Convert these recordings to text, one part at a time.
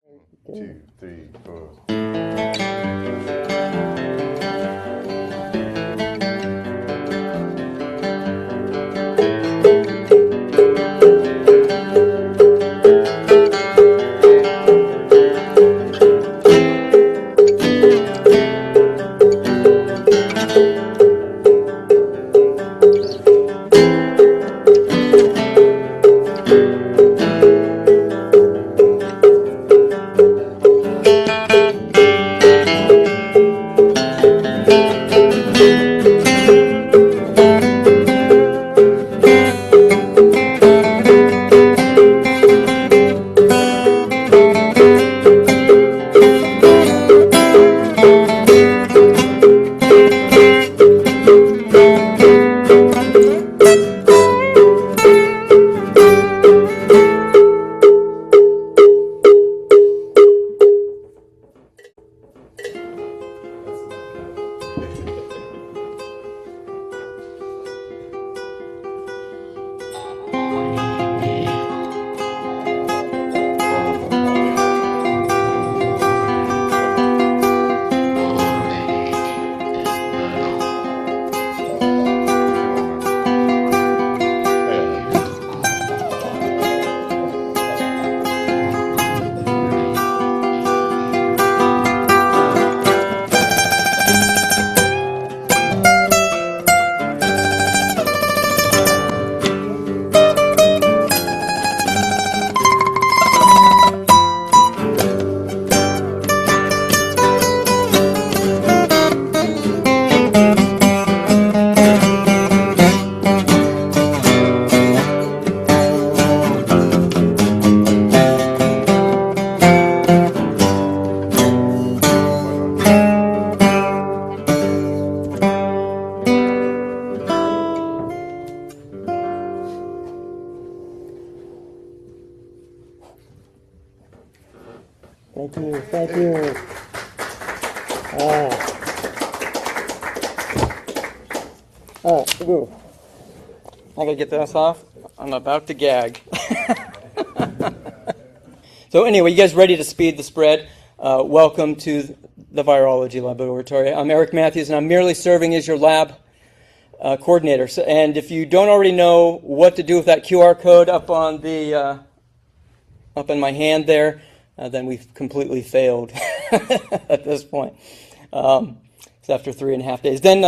2, 3, 4. Thank you. I gotta get this off. I'm about to gag. So anyway, you guys ready to speed the spread? Welcome to the Virology Laboratory. I'm Eric Matthews, and I'm merely serving as your lab coordinator. So, and if you don't already know what to do with that QR code up on the up in my hand there, then we've completely failed at this point. It's after 3.5 days. Then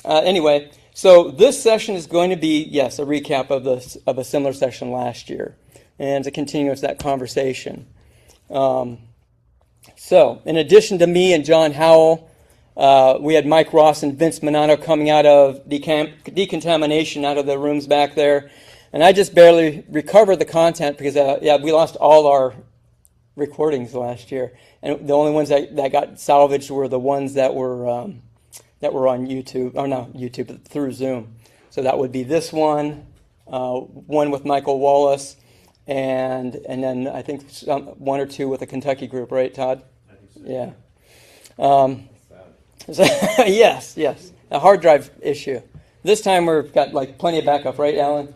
anyway, so this session is going to be, yes, a recap of a similar session last year, and to continue with that conversation. So, in addition to me and John Howell, we had Mike Ross and Vince Monano coming out of decontamination out of the rooms back there, and I just barely recovered the content because, we lost all our recordings last year, and the only ones that got salvaged were the ones that were on YouTube, or not YouTube, but through Zoom. So that would be this one, one with Michael Wallace, and then I think one or two with a Kentucky group, right, Todd? I think Yeah. so. So, yes, a hard drive issue. This time we've got like plenty of backup, right, Alan?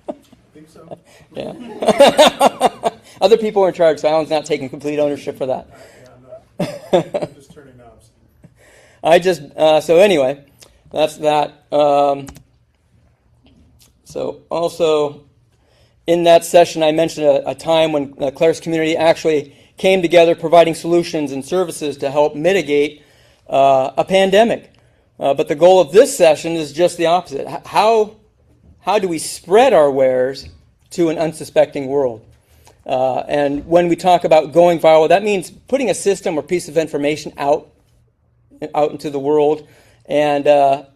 I think so. Yeah. Other people are in charge, so Alan's not taking complete ownership for that. Yeah, I'm just turning knobs. So anyway, that's that. So also, in that session, I mentioned a time when the Claris community actually came together providing solutions and services to help mitigate a pandemic. But the goal of this session is just the opposite. How do we spread our wares to an unsuspecting world? And when we talk about going viral, that means putting a system or piece of information out into the world, and so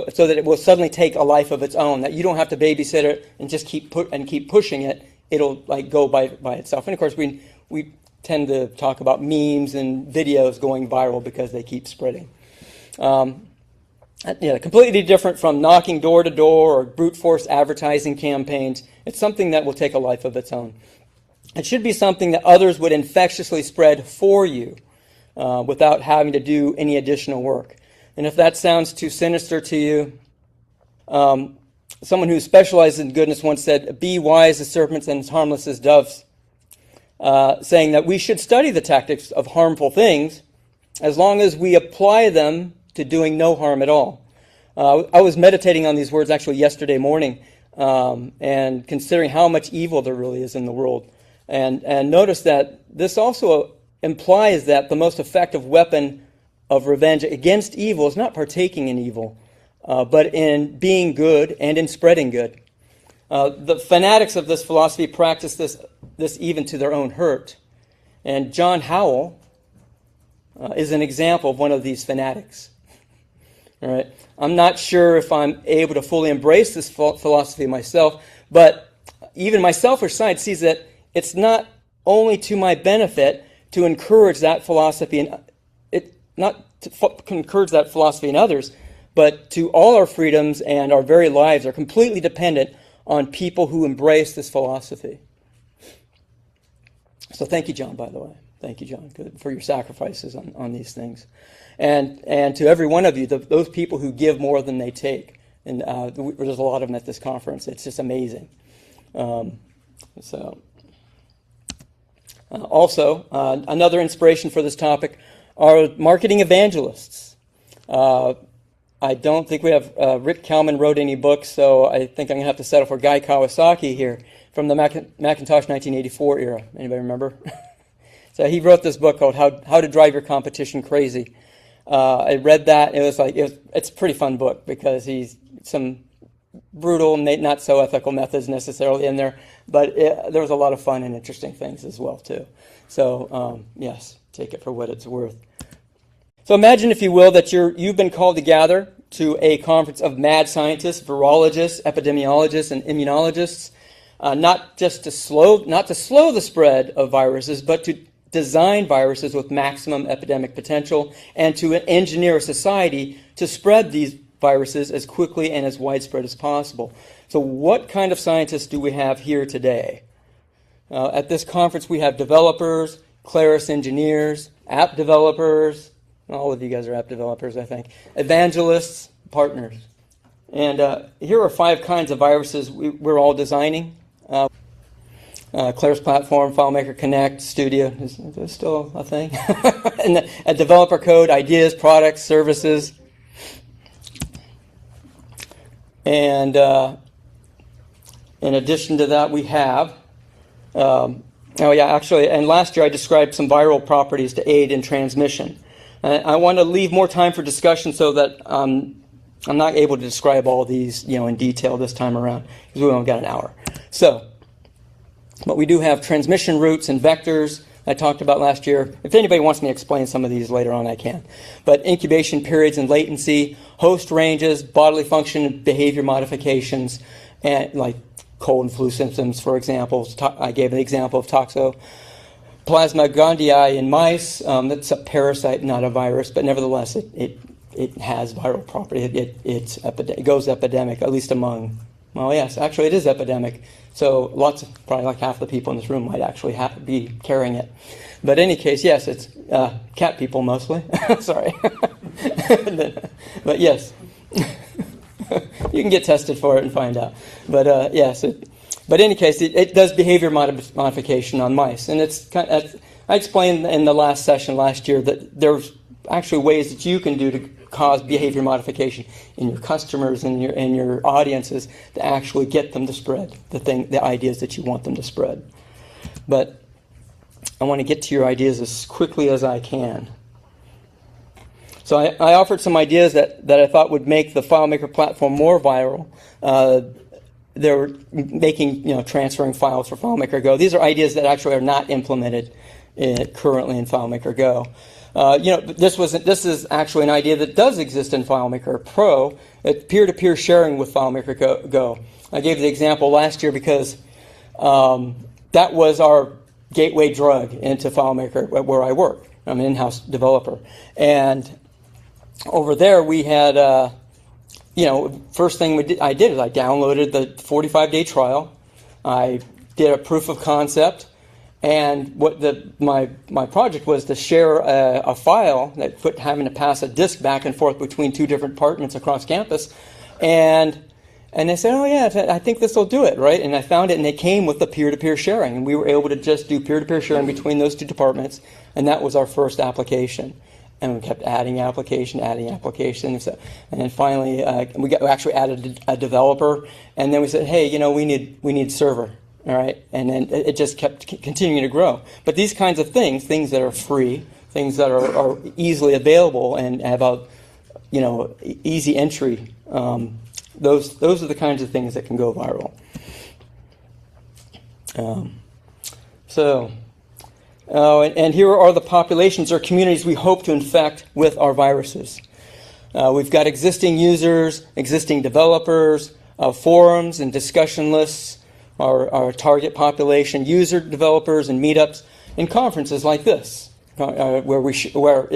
that it will suddenly take a life of its own. That you don't have to babysit it and just keep pushing it. It'll like go by itself. And of course, we tend to talk about memes and videos going viral because they keep spreading. Completely different from knocking door to door or brute force advertising campaigns. It's something that will take a life of its own. It should be something that others would infectiously spread for you without having to do any additional work. And if that sounds too sinister to you, someone who specializes in goodness once said, "Be wise as serpents and as harmless as doves." saying that we should study the tactics of harmful things as long as we apply them to doing no harm at all. I was meditating on these words actually yesterday morning and considering how much evil there really is in the world. And notice that this also implies that the most effective weapon of revenge against evil is not partaking in evil, but in being good and in spreading good. The fanatics of this philosophy practice this even to their own hurt. And John Howell is an example of one of these fanatics. All right. I'm not sure if I'm able to fully embrace this philosophy myself, but even my selfish side sees that it's not only to my benefit to encourage that philosophy, and not to encourage that philosophy in others, but to all our freedoms and our very lives are completely dependent on people who embrace this philosophy. So thank you, John, by the way. Thank you, John, for your sacrifices on these things. And to every one of you, those people who give more than they take. And there's a lot of them at this conference. It's just amazing. Also, another inspiration for this topic are marketing evangelists. I don't think we have, Rick Kalman wrote any books, so I think I'm going to have to settle for Guy Kawasaki here from the Macintosh 1984 era. Anybody remember? So he wrote this book called How to Drive Your Competition Crazy. I read that. It's a pretty fun book because he's some brutal, not so ethical methods necessarily in there, but there was a lot of fun and interesting things as well too. So yes, take it for what it's worth. So imagine, if you will, that you've been called to gather to a conference of mad scientists, virologists, epidemiologists, and immunologists, not to slow the spread of viruses, but to design viruses with maximum epidemic potential and to engineer a society to spread these viruses as quickly and as widespread as possible. So what kind of scientists do we have here today? At this conference we have developers, Claris engineers, app developers, all of you guys are app developers, I think, evangelists, partners. And here are 5 kinds of viruses we're all designing. Claris Platform, FileMaker Connect, Studio, is this still a thing? And a developer code, ideas, products, services. And in addition to that, we have, and last year I described some viral properties to aid in transmission. I want to leave more time for discussion so that I'm not able to describe all these, in detail this time around because we only got an hour. But we do have transmission routes and vectors I talked about last year. If anybody wants me to explain some of these later on, I can. But incubation periods and latency, host ranges, bodily function, behavior modifications, and like cold and flu symptoms, for example. I gave an example of Toxoplasma gondii in mice. That's a parasite, not a virus, but nevertheless, it has viral property. It goes epidemic, at least among. Well, yes, actually, it is epidemic. So probably like half the people in this room might actually be carrying it. But in any case, yes, it's cat people mostly. Sorry. But yes, you can get tested for it and find out. But yes, but in any case, it does behavior modification on mice. And I explained in the last session last year that there's actually ways that you can do to cause behavior modification in your customers and your audiences to actually get them to spread the ideas that you want them to spread. But I want to get to your ideas as quickly as I can. So I offered some ideas that I thought would make the FileMaker platform more viral. They're transferring files for FileMaker Go. These are ideas that actually are not implemented currently in FileMaker Go. This is actually an idea that does exist in FileMaker Pro, peer-to-peer sharing with FileMaker Go. I gave the example last year because that was our gateway drug into FileMaker where I work. I'm an in-house developer. And over there we had, first thing I did is I downloaded the 45-day trial. I did a proof of concept. And what my project was to share a file having to pass a disk back and forth between 2 different departments across campus. And And they said, oh yeah, I think this will do it, right? And I found it, and it came with the peer-to-peer sharing. And we were able to just do peer-to-peer sharing between those two departments, and that was our first application. And we kept adding application. And then finally, we actually added a developer, and then we said, hey, we need server, all right? And then it just kept continuing to grow. But these kinds of things that are free, things that are easily available and have a, easy entry, those are the kinds of things that can go viral. And here are the populations or communities we hope to infect with our viruses. We've got existing users, existing developers, forums and discussion lists, our target population, user developers and meetups, and conferences like this, where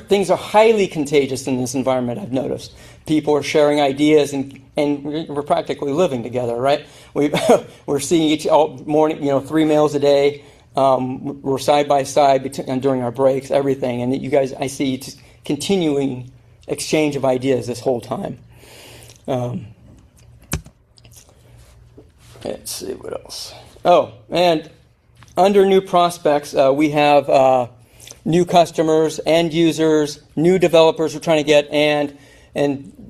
things are highly contagious in this environment, I've noticed. People are sharing ideas, and we're practically living together, right? We're seeing all morning, 3 meals a day. We're side by side during our breaks, everything. And you guys, I see continuing exchange of ideas this whole time. Let's see what else. Oh, and under new prospects, we have new customers, end users, new developers we're trying to get, and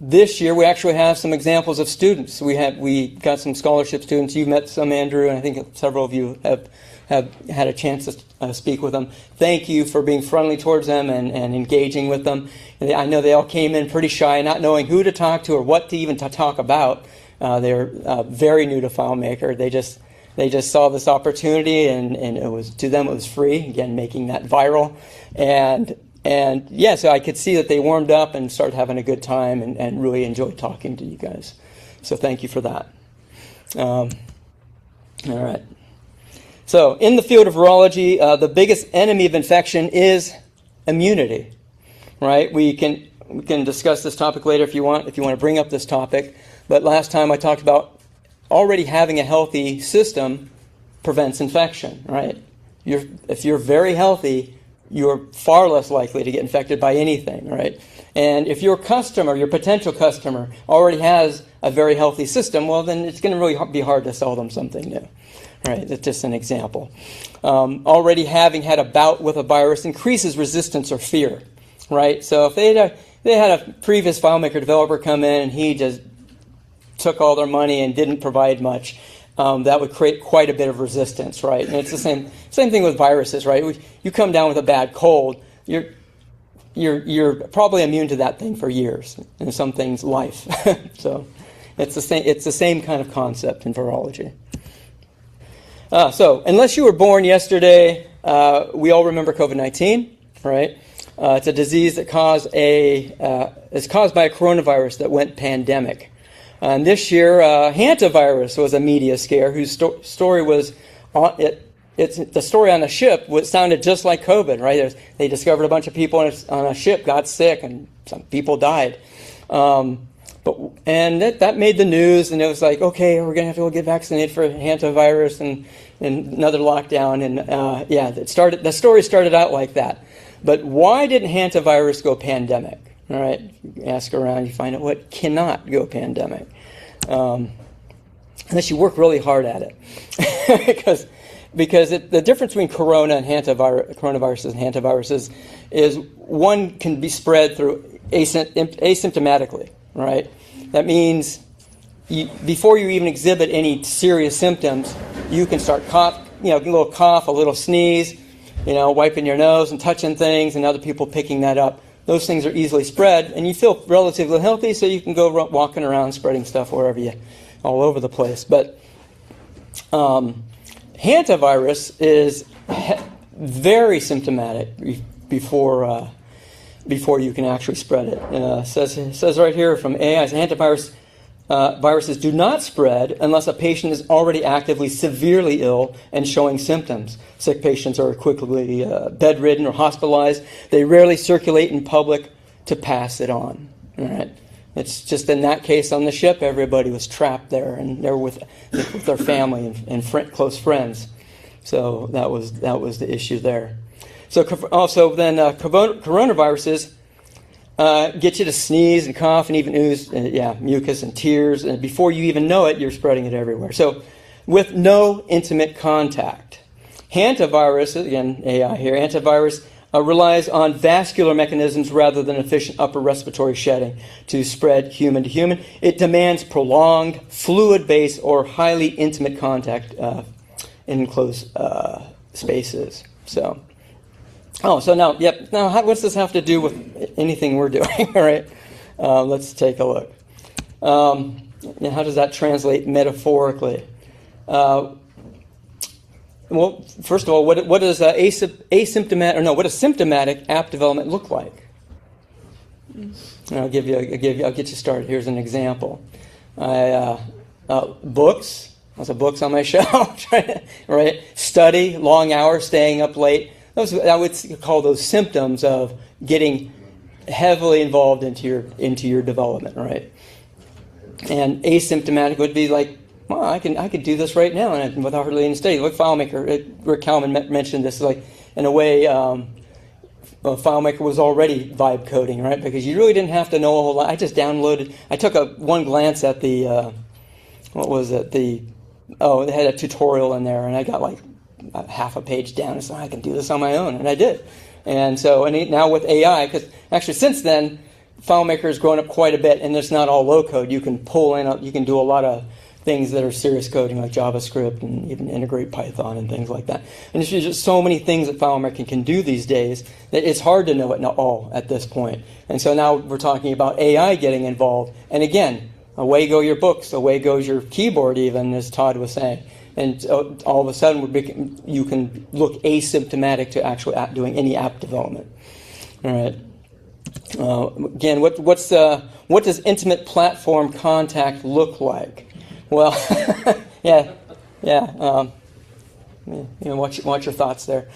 this year we actually have some examples of students. We got some scholarship students. You've met some, Andrew, and I think several of you have had a chance to speak with them. Thank you for being friendly towards them and engaging with them. And I know they all came in pretty shy, not knowing who to talk to or what to even talk about. They're very new to FileMaker. They just saw this opportunity, and it was, to them, it was free. Again, making that viral, and yeah, so I could see that they warmed up and started having a good time and really enjoyed talking to you guys. So thank you for that. All right. So in the field of virology, the biggest enemy of infection is immunity, right? We can discuss this topic later if you want to bring up this topic. But last time I talked about already having a healthy system prevents infection, right? If you're very healthy, you're far less likely to get infected by anything, right? And if your potential customer, already has a very healthy system, well, then it's going to really be hard to sell them something new. Right, that's just an example. Already having had a bout with a virus increases resistance or fear, right? So if they had a previous FileMaker developer come in and he just took all their money and didn't provide much, that would create quite a bit of resistance, right? And it's the same thing with viruses, right? You come down with a bad cold, you're probably immune to that thing for years, and some things life. So it's the same kind of concept in virology. So, unless you were born yesterday, we all remember COVID-19, right? It's a disease that is caused by a coronavirus that went pandemic. And this year, hantavirus was a media scare whose story was the story on a ship. Sounded just like COVID, right? They discovered a bunch of people on a ship got sick, and some people died. And that made the news, and it was like, okay, we're going to have to go get vaccinated for hantavirus and another lockdown. And the story started out like that. But why didn't hantavirus go pandemic? All right, you ask around, you find out what cannot go pandemic. Unless you work really hard at it. because the difference between coronaviruses and hantaviruses is one can be spread through asymptomatically. Right? That means before you even exhibit any serious symptoms, you can start get a little cough, a little sneeze, wiping your nose and touching things, and other people picking that up. Those things are easily spread, and you feel relatively healthy, so you can go walking around spreading stuff all over the place. But hantavirus is very symptomatic before you can actually spread it. It says right here from AI, viruses do not spread unless a patient is already actively severely ill and showing symptoms. Sick patients are quickly bedridden or hospitalized. They rarely circulate in public to pass it on. All right? It's just in that case on the ship, everybody was trapped there, and they were with their family and close friends. So that was the issue there. So also then coronaviruses get you to sneeze and cough and even ooze, mucus and tears. And before you even know it, you're spreading it everywhere. So with no intimate contact. Hantavirus, again, AI here, antivirus relies on vascular mechanisms rather than efficient upper respiratory shedding to spread human to human. It demands prolonged, fluid-based, or highly intimate contact in enclosed spaces. So now, what's this have to do with anything we're doing? All right, let's take a look. How does that translate metaphorically? Well, first of all, what does what does symptomatic app development look like? And I'll get you started. Here's an example. Books. Lots of books on my shelf, right? Study, long hours, staying up late. I would call those symptoms of getting heavily involved into your development, right? And asymptomatic would be like, well, I could do this right now and without hardly any study. Like FileMaker, Rick Kalman mentioned this. Like in a way, FileMaker was already vibe coding, right? Because you really didn't have to know a whole lot. I just downloaded. I took one glance at the it had a tutorial in there, and I got like half a page down. And so I can do this on my own, and I did. And so now with AI, because actually since then, FileMaker has grown up quite a bit, and it's not all low code. You can pull in, you can do a lot of things that are serious coding like JavaScript and even integrate Python and things like that. And there's just so many things that FileMaker can do these days that it's hard to know it all at this point. And so now we're talking about AI getting involved. And again, away go your books, away goes your keyboard even, as Todd was saying. And all of a sudden you can look asymptomatic to actually doing any app development. All right. Again, what does intimate platform contact look like? Well, watch your thoughts there.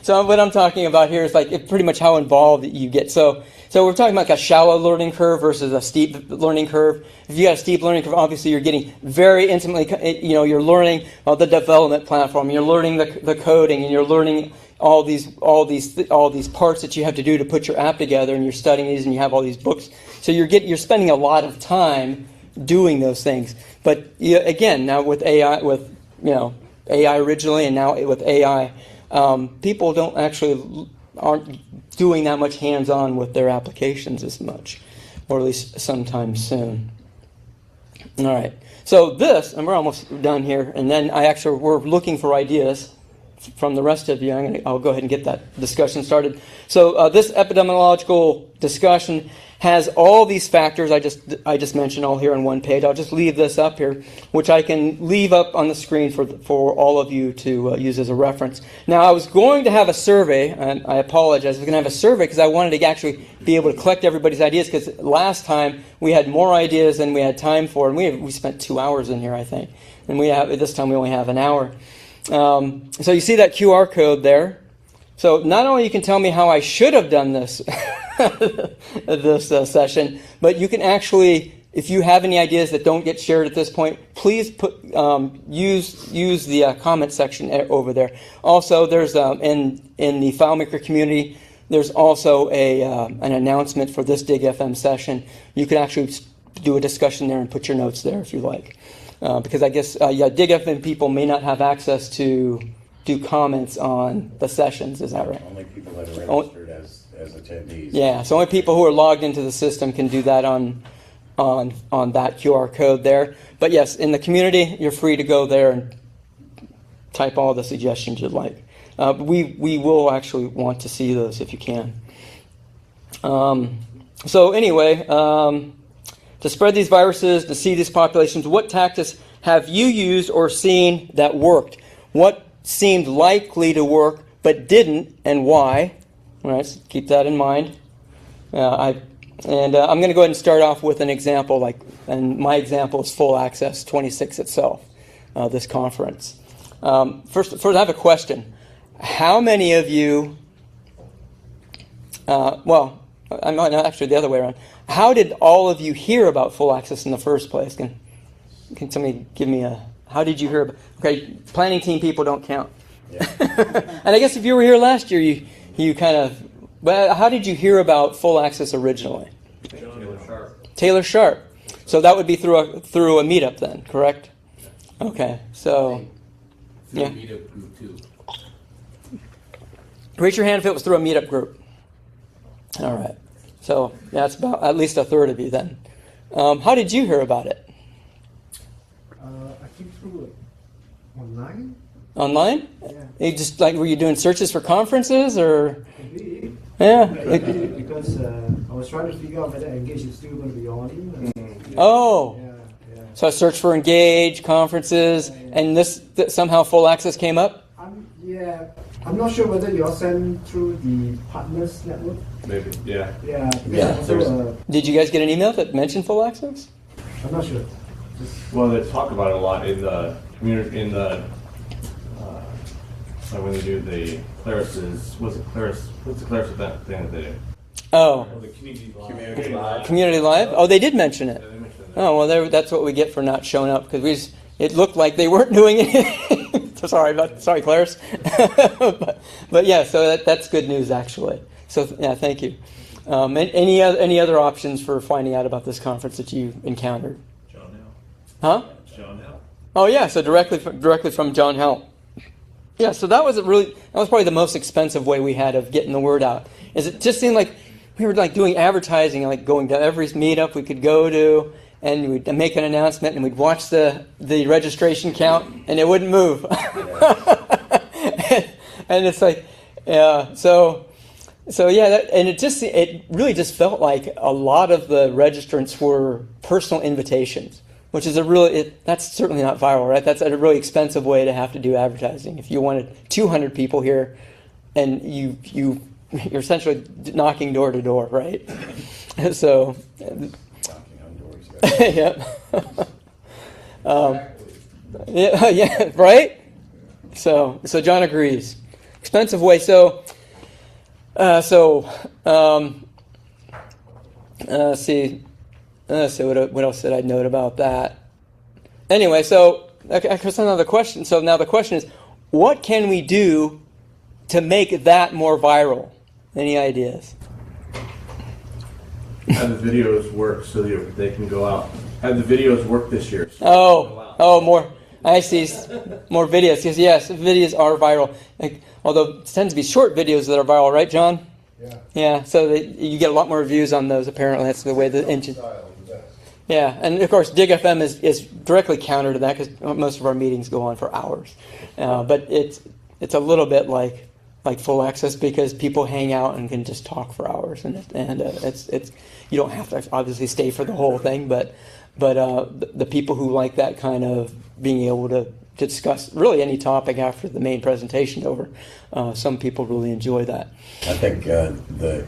So what I'm talking about here is like pretty much how involved you get. So we're talking about like a shallow learning curve versus a steep learning curve. If you got a steep learning curve, obviously you're getting very intimately. You're learning the development platform. You're learning the coding, and you're learning all these parts that you have to do to put your app together, and you're studying these, and you have all these books. So you're spending a lot of time doing those things. But again, now with AI, AI originally, and now with AI, people aren't doing that much hands-on with their applications as much, or at least sometime soon. All right. So this, and we're almost done here, and then we're looking for ideas from the rest of you. I'll go ahead and get that discussion started. So this epidemiological discussion has all these factors I just mentioned all here on one page. I'll just leave this up here, which I can leave up on the screen for all of you to use as a reference. Now, I was going to have a survey, and I apologize. I was going to have a survey because I wanted to actually be able to collect everybody's ideas, because last time we had more ideas than we had time for, and we spent 2 hours in here, I think. And this time we only have an hour. So you see that QR code there. So not only you can tell me how I should have done this session, but you can actually, if you have any ideas that don't get shared at this point, please use the comment section over there. Also, there's in the FileMaker community, there's also an announcement for this DIGFM session. You can actually do a discussion there and put your notes there if you like. Because I guess DIGFM people may not have access to do comments on the sessions. Is that right? Only people that are registered as attendees. Yeah, so only people who are logged into the system can do that on that QR code there. But yes, in the community, you're free to go there and type all the suggestions you'd like. We will actually want to see those if you can. So anyway, to spread these viruses, to see these populations, what tactics have you used or seen that worked? What seemed likely to work but didn't, and why? All right, so keep that in mind. I'm going to go ahead and start off with an example, and my example is Full Access 26 itself, this conference. First, I have a question. How many of you, I'm not actually the other way around. How did all of you hear about Full Access in the first place? Can somebody give me how did you hear about? Okay, planning team people don't count. Yeah. And I guess if you were here last year, you kind of But how did you hear about full access originally? Taylor Sharp. Taylor Sharp. So that would be through a meetup then, correct? Okay, so Through yeah. meetup group too. Raise your hand if it was through a meetup group. All right. So that's about at least a third of you then. How did you hear about it? I think through online. Online? Yeah. You just were you doing searches for conferences or? Maybe. Yeah. Because I was trying to figure out whether Engage is still going to be on. Oh. Yeah. So I searched for Engage conferences, and this somehow full access came up. I'm not sure whether you all send through the partners network. Also, Did you guys get an email that mentioned full access? I'm not sure. well, they talk about it a lot in the community, like when they do the Claris's, what's the Claris event thing that they do? Oh, The community Community Live. Oh, they did mention it. Yeah, they mentioned that. Oh well, that's what we get for not showing up because it looked like they weren't doing anything. sorry, Claris. but yeah, so that's good news actually. So yeah, thank you. Any other options for finding out about this conference that you encountered? John Hell. Huh? John Hell. Oh yeah, so directly from John Hell. Yeah, so that was probably the most expensive way we had of getting the word out. Is it just seemed like we were like doing advertising, like going to every meetup we could go to, and we'd make an announcement, and we'd watch the registration count, and it wouldn't move. And it's like, yeah, so yeah, and it really just felt like a lot of the registrants were personal invitations, which is that's certainly not viral, right? That's a really expensive way to have to do advertising. If you wanted 200 people here, and you're essentially knocking door to door, right? So, Knocking on doors. Yeah. yeah, right. So John agrees. Expensive way. Let's see what else did I note about that? Anyway, so here's another question. So now the question is, what can we do to make that more viral? Any ideas? Have the videos work so that they can go out. Have the videos work this year. So More. I see. More videos. Yes, videos are viral. Although it tends to be short videos that are viral, right, John? Yeah. Yeah, so you get a lot more views on those, apparently. That's the way the engine... Yeah, and of course, DIGFM is directly counter to that because most of our meetings go on for hours. But it's a little bit like full access because people hang out and can just talk for hours, and it's you don't have to obviously stay for the whole thing, but the people who like that kind of being able to discuss really any topic after the main presentation over, some people really enjoy that. I think the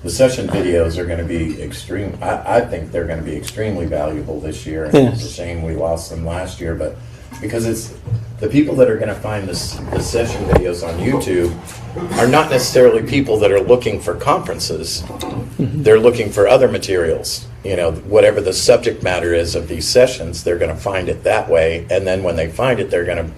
session videos are going to be extreme. I think they're going to be extremely valuable this year. And It's a shame we lost them last year, but because it's the people that are going to find the session videos on YouTube are not necessarily people that are looking for conferences. They're looking for other materials. Whatever the subject matter is of these sessions, they're going to find it that way. And then when they find it,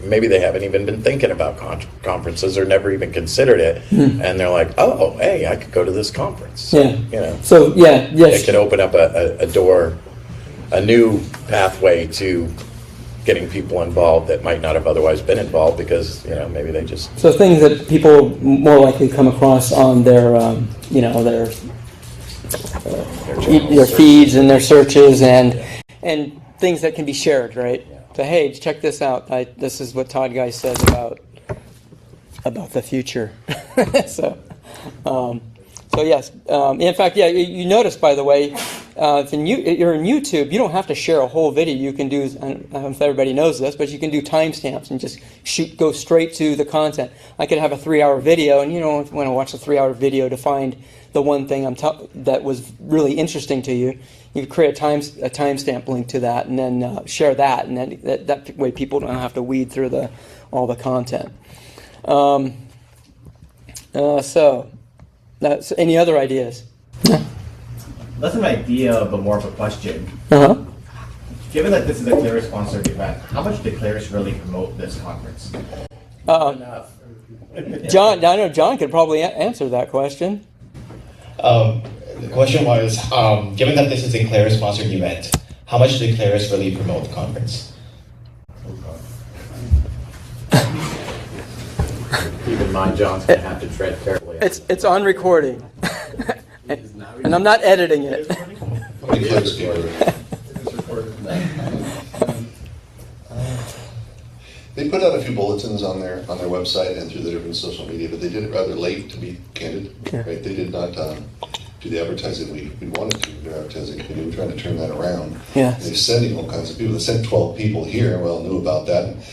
maybe they haven't even been thinking about conferences or never even considered it. And they're like, oh, hey, I could go to this conference. So, So, yeah, yes. it could open up a door, a new pathway to getting people involved that might not have otherwise been involved because, maybe they just... So things that people more likely come across on their feeds and their searches and things that can be shared, right? So hey, check this out. This is what Todd Guy says about the future. So yes. In fact, yeah. You notice, by the way, if you're in YouTube, you don't have to share a whole video. You can do. I don't know if everybody knows this, but you can do timestamps and just go straight to the content. I could have a 3-hour video, and you don't want to watch a 3-hour video to find the one thing that was really interesting to you. You could create a timestamp link to that, and then share that, and then that way people don't have to weed through all the content. So any other ideas? Less of an idea, but more of a question. Uh-huh. Given that this is a Claris-sponsored event, how much did Claris really promote this conference? John, I know John could probably answer that question. The question was, given that this is a Claris-sponsored event, how much did Claris really promote the conference? Keep in mind, John's going to have to tread carefully. It's on recording, and I'm not editing it. How many Claris people are there? It is recorded. They put out a few bulletins on their website and through the different social media, but they did it rather late, to be candid. Right? They did not do the advertising we wanted to. Their advertising committee, we're trying to turn that around. Yeah. And they're sending all kinds of people. They sent 12 people here. Well, knew about that. And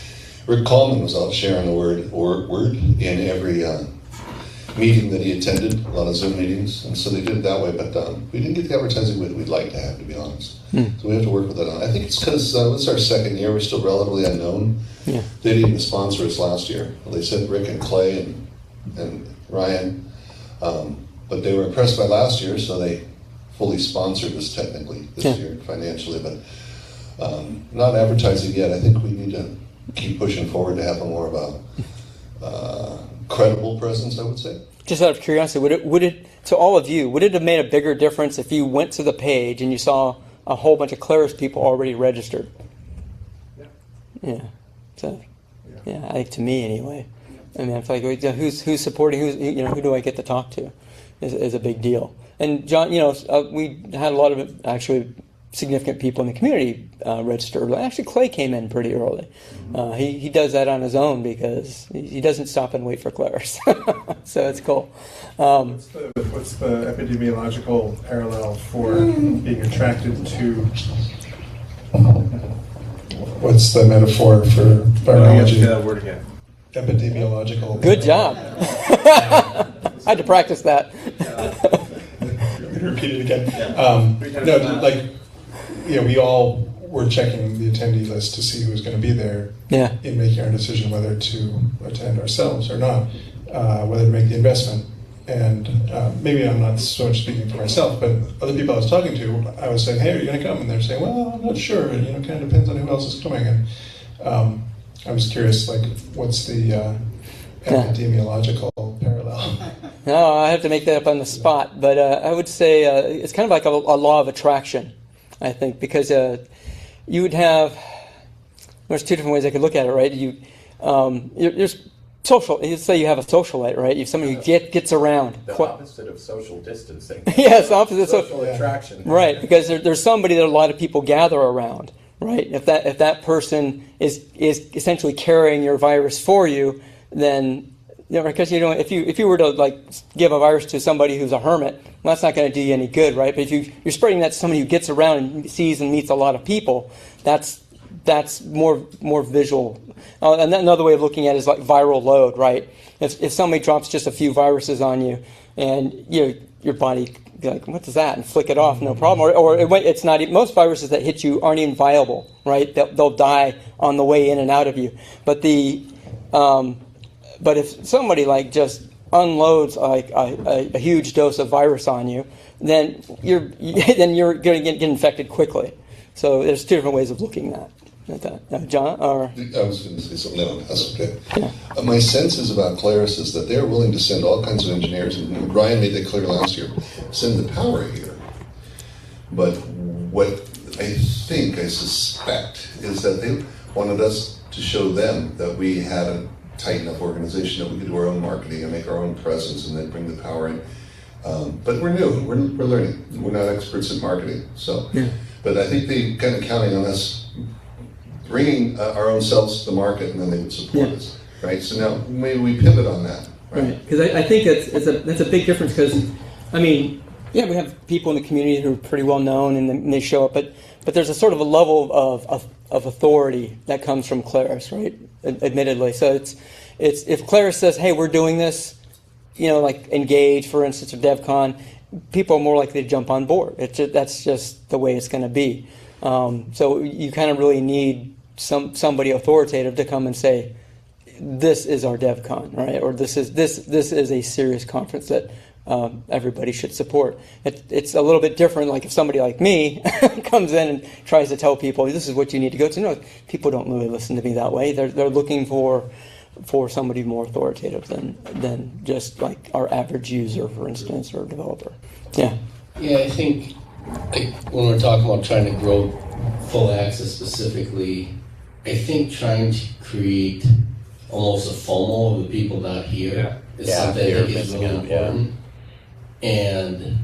Rick Coleman was out sharing the word in every meeting that he attended, a lot of Zoom meetings, and so they did it that way. But we didn't get the advertising we'd like to have, to be honest. So we have to work with that on. I think it's because it's our second year. We're still relatively unknown. Yeah. They didn't even sponsor us last year. Well, they sent Rick and Clay and Ryan, but they were impressed by last year, so they fully sponsored us technically this year financially. But not advertising yet. I think we need to keep pushing forward to have a more of a credible presence, I would say. Just out of curiosity, would it to all of you, would it have made a bigger difference if you went to the page and you saw a whole bunch of Claris people already registered? Yeah. So, yeah, I think to me anyway. I mean, I feel like who's supporting, who do I get to talk to, is a big deal. And John, we had a lot of actually significant people in the community register. Actually, Clay came in pretty early. He does that on his own because he doesn't stop and wait for Claris. So it's cool. What's the epidemiological parallel for being attracted to? What's the metaphor for virology? That word again. Epidemiological. Good job. I had to practice that. Repeat it again. We all were checking the attendee list to see who was going to be there in making our decision whether to attend ourselves or not, whether to make the investment. And maybe I'm not so much speaking for myself, but other people I was talking to, I was saying, hey, are you going to come? And they're saying, well, I'm not sure. And, kind of depends on who else is coming. And I was curious, what's the epidemiological parallel? No, I have to make that up on the spot. But I would say it's kind of like a law of attraction, I think, because you would have, there's two different ways I could look at it, right? There's social, let's say you have a socialite, right? You have somebody who gets around. The opposite of social distancing. Yes, the opposite of social attraction. Right, because there's somebody that a lot of people gather around, right? If that person is essentially carrying your virus for you, then because if you were to give a virus to somebody who's a hermit, well, that's not going to do you any good, right? But if you're spreading that to somebody who gets around and sees and meets a lot of people, that's more visual. And another way of looking at it is like viral load, right? If somebody drops just a few viruses on you, and your body like, what is that? And flick it off, no problem. Or it's not. Most viruses that hit you aren't even viable, right? They'll die on the way in and out of you. But but if somebody just unloads a huge dose of virus on you, then you're going to get infected quickly. So there's two different ways of looking at that. John? Or? I was going to say something else. That's okay. Yeah. My sense is about Claris is that they're willing to send all kinds of engineers, and Ryan made that clear last year, send the power here. But what I suspect, is that they wanted us to show them that we had a tight enough organization that we could do our own marketing and make our own presence and then bring the power in. But we're new. We're learning. We're not experts in marketing. So, but I think they kind of counting on us bringing our own selves to the market, and then they would support us, right? So now maybe we pivot on that, right? Because I think that's a big difference. Because we have people in the community who are pretty well known and they show up, but there's a sort of a level of authority that comes from Claris, right? Admittedly, so it's if Claris says, hey, we're doing this, like Engage, for instance, or DevCon, people are more likely to jump on board. That's just the way it's going to be. So you kind of really need somebody authoritative to come and say, this is our DevCon, right? Or this is a serious conference that everybody should support. It's a little bit different. Like if somebody like me comes in and tries to tell people this is what you need to go to. No, people don't really listen to me that way. They're looking for for somebody more authoritative than just like our average user, for instance, or developer. Yeah. Yeah, I think like, when we're talking about trying to grow full access specifically, I think trying to create almost a FOMO of the people not here is something I think is really important. And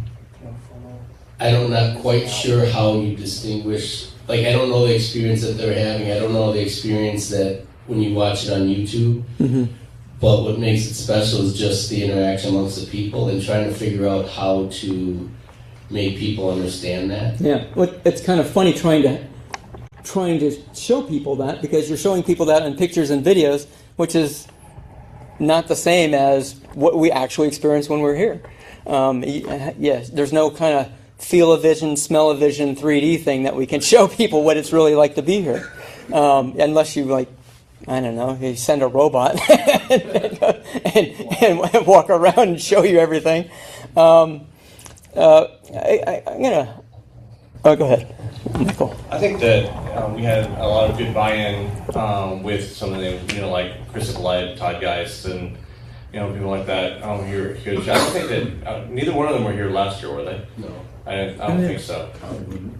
I'm not quite sure how you distinguish, like I don't know the experience that they're having, I don't know the experience that when you watch it on YouTube, but what makes it special is just the interaction amongst the people and trying to figure out how to make people understand that. Yeah, well, it's kind of funny trying to show people that, because you're showing people that in pictures and videos, which is not the same as what we actually experience when we're here. Yes, there's no kind of feel-o-vision, smell-o-vision 3D thing that we can show people what it's really like to be here, unless you like, I don't know, you send a robot and walk around and show you everything. I'm gonna. Oh, go ahead, Michael. I think that we had a lot of good buy-in with some of the, like Chris Light, Todd Geist, and people like that here. I don't think that neither one of them were here last year, were they? No. I don't think so.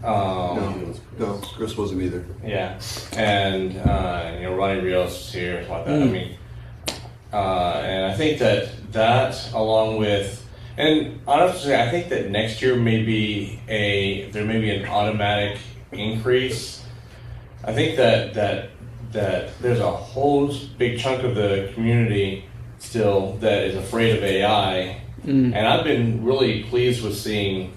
No, Chris wasn't either. Yeah, and Ronnie Rios was here, like that. I mean, and I think that along with, and honestly, I think that next year there may be an automatic increase. I think that there's a whole big chunk of the community still that is afraid of AI, and I've been really pleased with seeing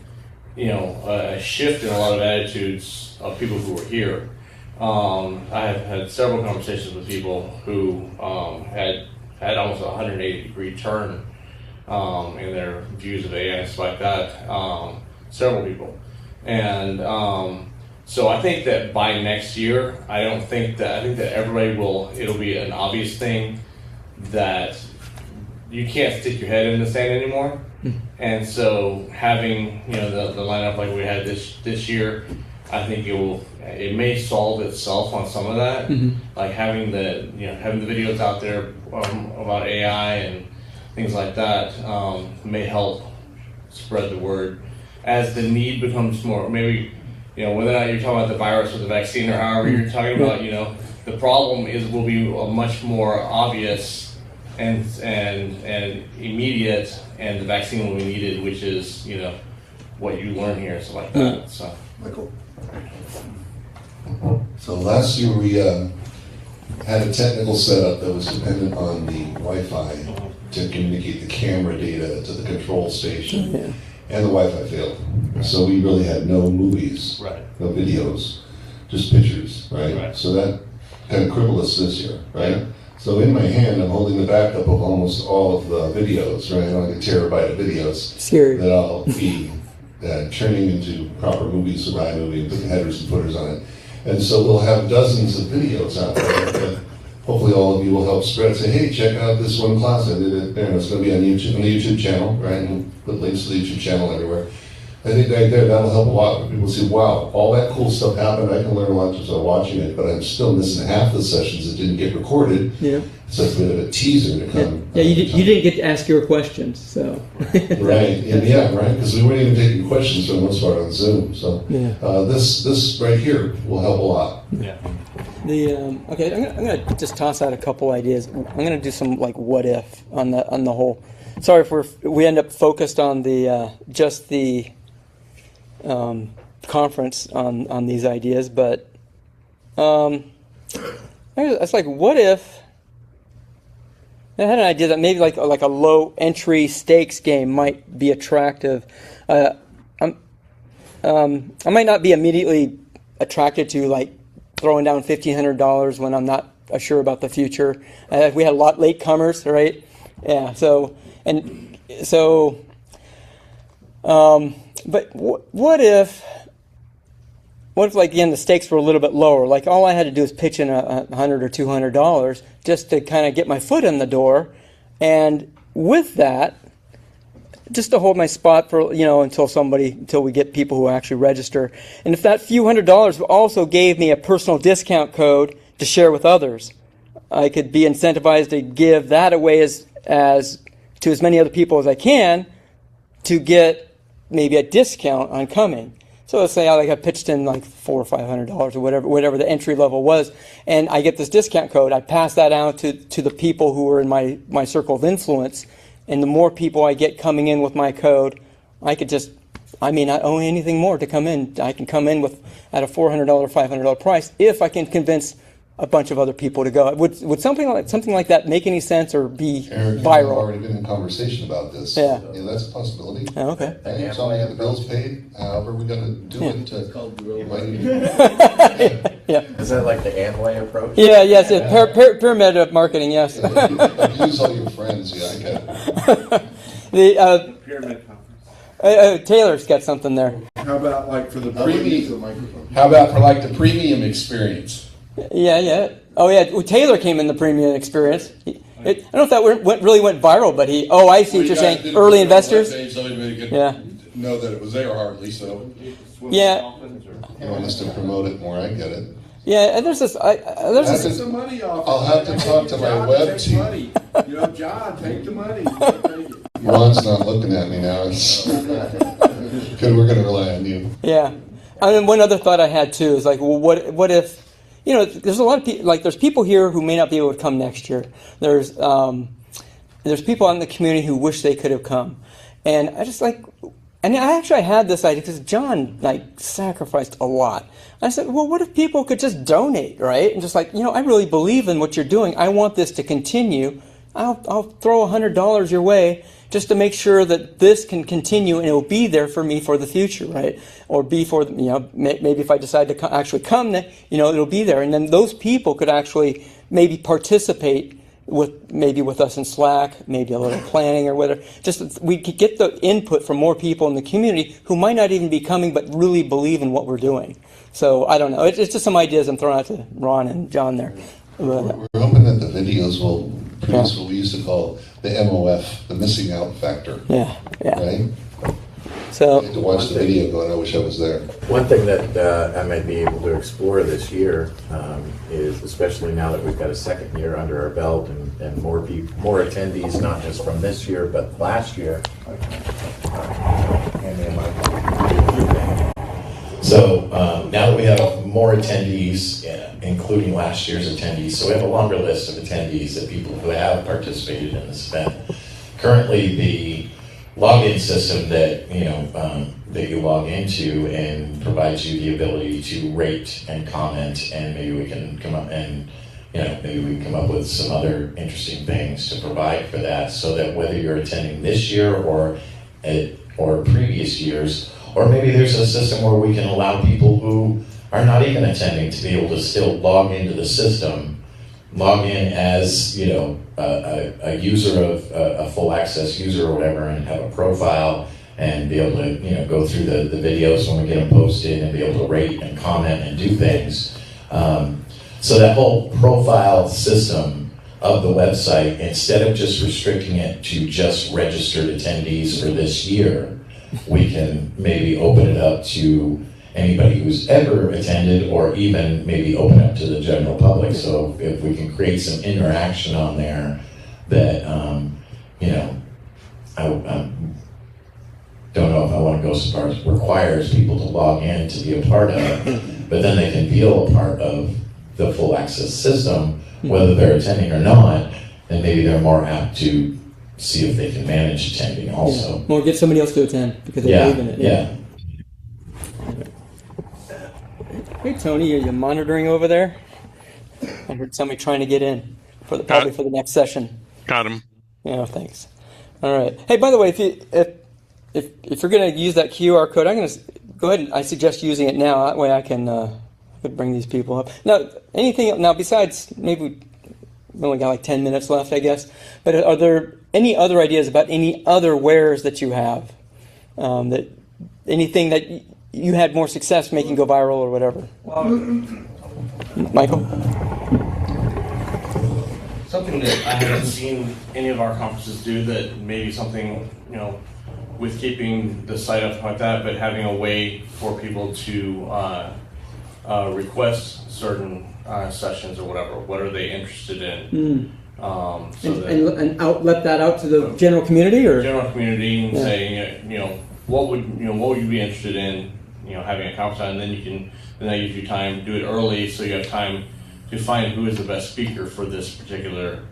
a shift in a lot of attitudes of people who were here. I have had several conversations with people who had almost a 180-degree turn in their views of AI and stuff like that. Several people. And so I think that by next year, I think that everybody it'll be an obvious thing that you can't stick your head in the sand anymore. And so having the lineup like we had this year, I think it may solve itself on some of that. Like having the videos out there about AI and things like that may help spread the word as the need becomes more. Maybe whether or not you're talking about the virus or the vaccine or however you're talking about, the problem will be much more obvious and immediate, and the vaccine will be needed, which is what you learn here, stuff like that. So, Michael. So last year we had a technical setup that was dependent on the Wi-Fi to communicate the camera data to the control station, and the Wi-Fi failed. So we really had no movies, no videos, just pictures, right? So that kind of crippled us this year, right? So in my hand, I'm holding the backup of almost all of the videos, right? Like a terabyte of videos that I'll be turning into proper movies with iMovie and putting headers and footers on it. And so we'll have dozens of videos out there that hopefully all of you will help spread. Say, hey, check out this one class I did it there. It's going to be on YouTube, on the YouTube channel, right? And put links to the YouTube channel everywhere. I think right there, that'll help a lot. When people see, wow, all that cool stuff happened. I can learn a lot just by watching it, but I'm still missing half the sessions that didn't get recorded. Yeah. So it's a bit of a teaser to come. Yeah, you didn't get to ask your questions, so. Right, and right, because we weren't even taking questions for the most part on Zoom. So this right here will help a lot. Yeah. Okay, I'm gonna just toss out a couple ideas. I'm gonna do some like what if on the whole. Sorry if we end up focused on the just the conference on these ideas, but it's like, what if I had an idea that maybe like a low entry stakes game might be attractive. I might not be immediately attracted to like throwing down $1,500 when I'm not sure about the future. We had a lot late comers, right? Yeah. But what if like again the stakes were a little bit lower? Like all I had to do was pitch in $100 or $200 just to kind of get my foot in the door, and with that, just to hold my spot for until we get people who actually register. And if that few $100s also gave me a personal discount code to share with others, I could be incentivized to give that away as to as many other people as I can to get maybe a discount on coming. So let's say I pitched in like $400 or $500 or whatever the entry level was, and I get this discount code. I pass that out to the people who are in my circle of influence, and the more people I get coming in with my code, I may not owe anything more to come in. I can come in at a $400 or $500 price if I can convince a bunch of other people to go. Would something like that make any sense or be Eric, viral? we've already been in conversation about this. Yeah. That's a possibility. Oh, okay. Hey, so I have the bills paid. However, we're going to do it. It's called the road. Yeah. Is that like the Amway approach? Yeah. Yes. Pyramid marketing. Yes. Use all your friends. Yeah, I get it. Pyramid conference. Taylor's got something there. How about like for the Use the premium? microphone. How about for like the premium experience? Yeah. Oh, yeah. Well, Taylor came in the premium experience. I don't know if that really went viral, but I see what you're saying. Early investors. So everybody could Yeah. know that it was there hardly. So Yeah. You want us to promote it more? I get it. Yeah. And there's this. There's That's this. some money off. I'll have to talk to my web team. Money. John, take the money. Take it. Ron's not looking at me now. It's good. We're going to rely on you. Yeah. I mean, one other thought I had too is like, well, what if, there's a lot of people, like there's people here who may not be able to come next year. There's people out in the community who wish they could have come. And I had this idea because John sacrificed a lot. I said, well, what if people could just donate, right? And just I really believe in what you're doing. I want this to continue. I'll throw $100 your way just to make sure that this can continue and it will be there for me for the future, right? Or be for, maybe if I decide to actually come, it'll be there. And then those people could actually maybe participate with us in Slack, maybe a little planning or whatever. Just we could get the input from more people in the community who might not even be coming but really believe in what we're doing. So I don't know. It's just some ideas I'm throwing out to Ron and John there. We're hoping that the videos will produce what we used to call the MOF, the missing out factor. Yeah. Right? So I had to watch the video going, I wish I was there. One thing that I might be able to explore this year is, especially now that we've got a second year under our belt and more attendees, not just from this year but last year. So now that we have more attendees, including last year's attendees, so we have a longer list of attendees of people who have participated in this event. Currently, the login system that you log into and provides you the ability to rate and comment, and maybe we can come up with some other interesting things to provide for that, so that whether you're attending this year or previous years, or maybe there's a system where we can allow people who are not even attending to be able to still log into the system, log in as a user of a full access user or whatever, and have a profile and be able to go through the videos when we get them posted and be able to rate and comment and do things. So that whole profile system of the website, instead of just restricting it to just registered attendees for this year, we can maybe open it up to anybody who's ever attended, or even maybe open up to the general public. So if we can create some interaction on there that, I don't know if I want to go so far as requires people to log in to be a part of, but then they can feel a part of the full access system, whether they're attending or not, and maybe they're more apt to see if they can manage attending also. Yeah. Or get somebody else to attend because they believe in it. Yeah. Hey Tony, are you monitoring over there? I heard somebody trying to get in probably for the next session. Got him. Yeah, thanks. All right. Hey, by the way, if you're going to use that QR code, I'm going to go ahead and I suggest using it now. That way I could bring these people up. Now besides, maybe we only got like 10 minutes left, I guess. But are there any other ideas about any other wares that you have? Anything that you had more success making go viral or whatever? Michael? Something that I haven't seen any of our conferences do, that maybe something, with keeping the site up like that, but having a way for people to request certain sessions or whatever. What are they interested in? And let that out to the general community, or general community, and saying, what would you be interested in, having a conference on, and then that gives you time to do it early, so you have time to find who is the best speaker for this particular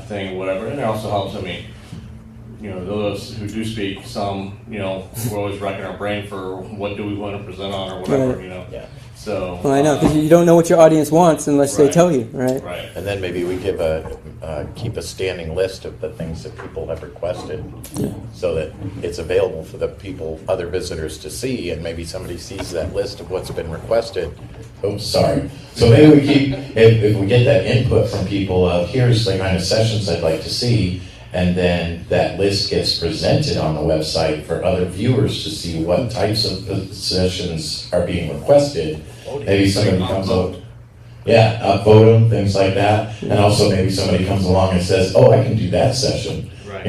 thing, whatever. And it also helps. I mean, those who do speak, some, we're always racking our brain for what do we want to present on or whatever, Right. Yeah. So. Well, I know, because you don't know what your audience wants unless they tell you, right? Right. And then maybe we keep a standing list of the things that people have requested, so that it's available for the other visitors to see, and maybe somebody sees that list of what's been requested. Oops, sorry. So maybe we keep, if we get that input from people of here's the kind of sessions I'd like to see, and then that list gets presented on the website for other viewers to see what types of sessions are being requested. Maybe somebody comes up, upvote them, things like that, and also maybe somebody comes along and says, "Oh, I can do that session," Right.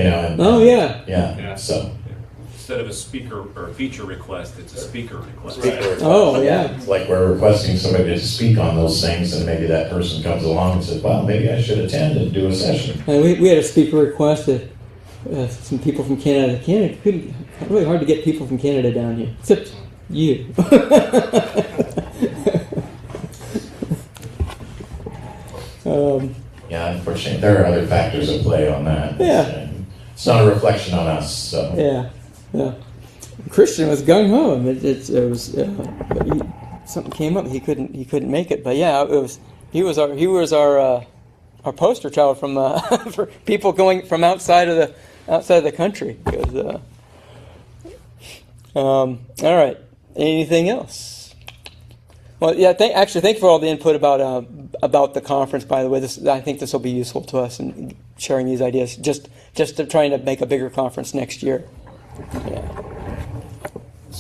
So Instead of a speaker or feature request, it's a speaker request. It's like we're requesting somebody to speak on those things, and maybe that person comes along and says, "Well, maybe I should attend and do a session." And we had a speaker request that some people from Canada. Really hard to get people from Canada down here, except you. Unfortunately, there are other factors at play on that. Yeah. It's not a reflection on us. So. Yeah. Christian was gung ho. It was but something came up. He couldn't make it. But he was our poster child from for people going from outside of the country. All right. Anything else? Well, thank you for all the input about the conference. By the way, I think this will be useful to us in sharing these ideas. Just to trying to make a bigger conference next year. Yeah.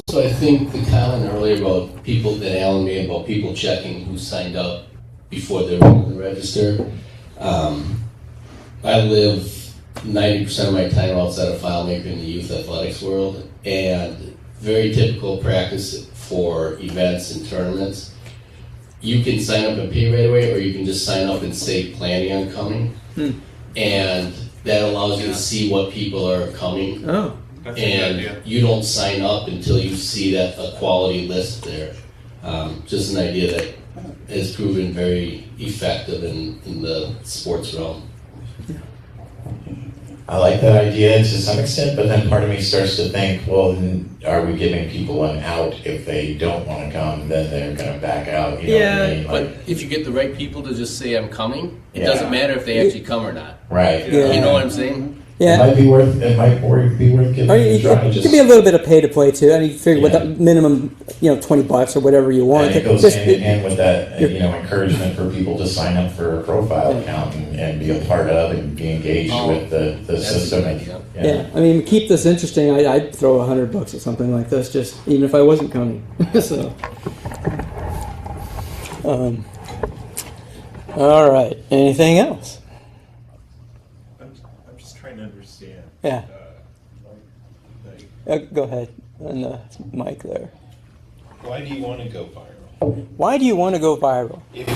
So I think the comment earlier about people that Alan made about people checking who signed up before they were going to register. I live 90% of my time outside of FileMaker in the youth athletics world, and very typical practice for events and tournaments. You can sign up and pay right away, or you can just sign up and say planning on coming, and that allows you to see what people are coming. Oh. That's a good idea. And you don't sign up until you see that a quality list there. Just an idea that has proven very effective in the sports realm. I like that idea to some extent, but then part of me starts to think, well, then are we giving people an out if they don't want to come? Then they're going to back out. You know what I mean? But if you get the right people to just say I'm coming, it doesn't matter if they actually come or not. Right. Yeah. You know what I'm saying? Yeah. It might be worth giving it a try. It could be a little bit of pay to play too. I mean, you figure with that minimum, $20 or whatever you want. And it goes hand in hand with that, encouragement for people to sign up for a profile account and be a part of and be engaged with the system. Yeah, I mean, keep this interesting. I'd throw $100 or something like this, just even if I wasn't coming. So, all right. Anything else? I'm just trying to understand. Yeah. Go ahead on the mic there. Why do you want to go viral? Why do you want to go viral? If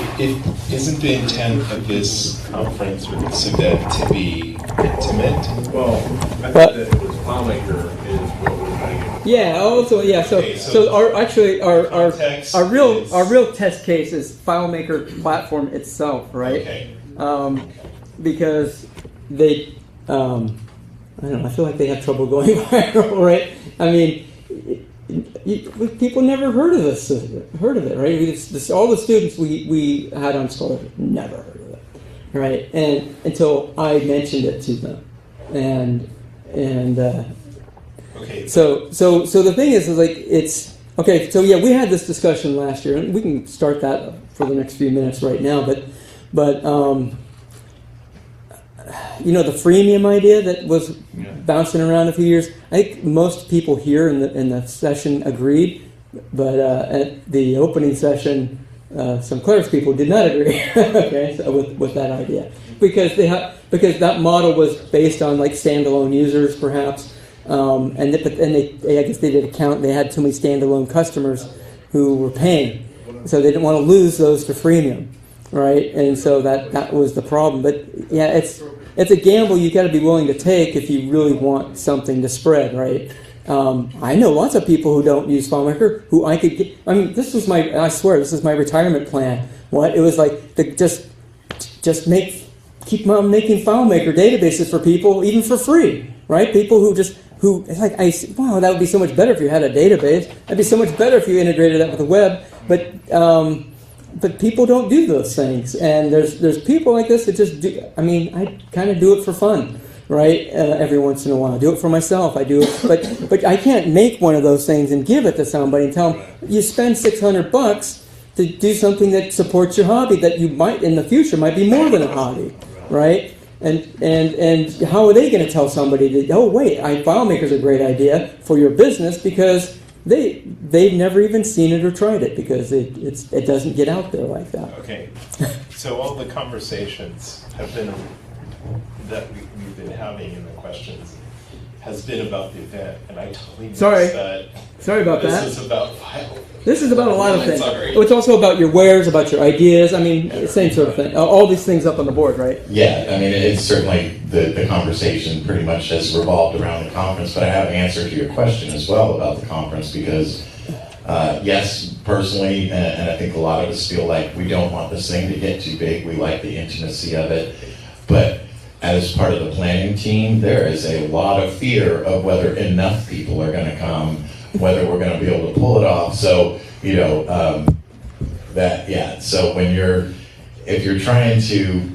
isn't the intent of this conference or this event to be intimate? Well, I think that it was FileMaker is what we're trying to get. Yeah. Also, yeah. So our real test case is FileMaker platform itself, right? Okay. Because they, I don't know. I feel like they have trouble going viral, right? I mean, people never heard of it, right? All the students we had on scholarship never heard of it, right? And until I mentioned it to them, and Okay. So the thing is like it's okay. So yeah, we had this discussion last year, and we can start that for the next few minutes right now. But the freemium idea that was bouncing around a few years. I think most people here in the session agreed, but at the opening session, some Claris people did not agree. Okay, so with that idea because that model was based on like standalone users, perhaps, and I guess they did a count. They had too many standalone customers who were paying. So they didn't want to lose those to freemium, right? And so that was the problem. But yeah, it's a gamble you got to be willing to take if you really want something to spread, right? I know lots of people who don't use FileMaker who I could get. I mean, I swear, this is my retirement plan. It was like just keep on making FileMaker databases for people, even for free, right? People who it's like, wow, that would be so much better if you had a database. That'd be so much better if you integrated that with the web. But people don't do those things, and there's people like this that just do. I mean, I kind of do it for fun, right? Every once in a while, I do it for myself. I do it, but I can't make one of those things and give it to somebody and tell them you spend $600 to do something that supports your hobby that you might in the future might be more than a hobby, right? And how are they going to tell somebody that, oh wait, FileMaker's a great idea for your business, because they've never even seen it or tried it, because it doesn't get out there like that. Okay, so all the conversations that we've been having in the questions has been about the event, and I totally missed that. Sorry about that. This is about FileMaker. This is about a lot of things. Sorry. It's also about your wares, about your ideas. I mean, same sort of thing. All these things up on the board, right? Yeah, I mean, it's certainly the conversation pretty much has revolved around the conference, but I have an answer to your question as well about the conference, because yes, personally, and I think a lot of us feel like we don't want this thing to get too big. We like the intimacy of it, but as part of the planning team, there is a lot of fear of whether enough people are going to come, whether we're going to be able to pull it off. So, so if you're trying to,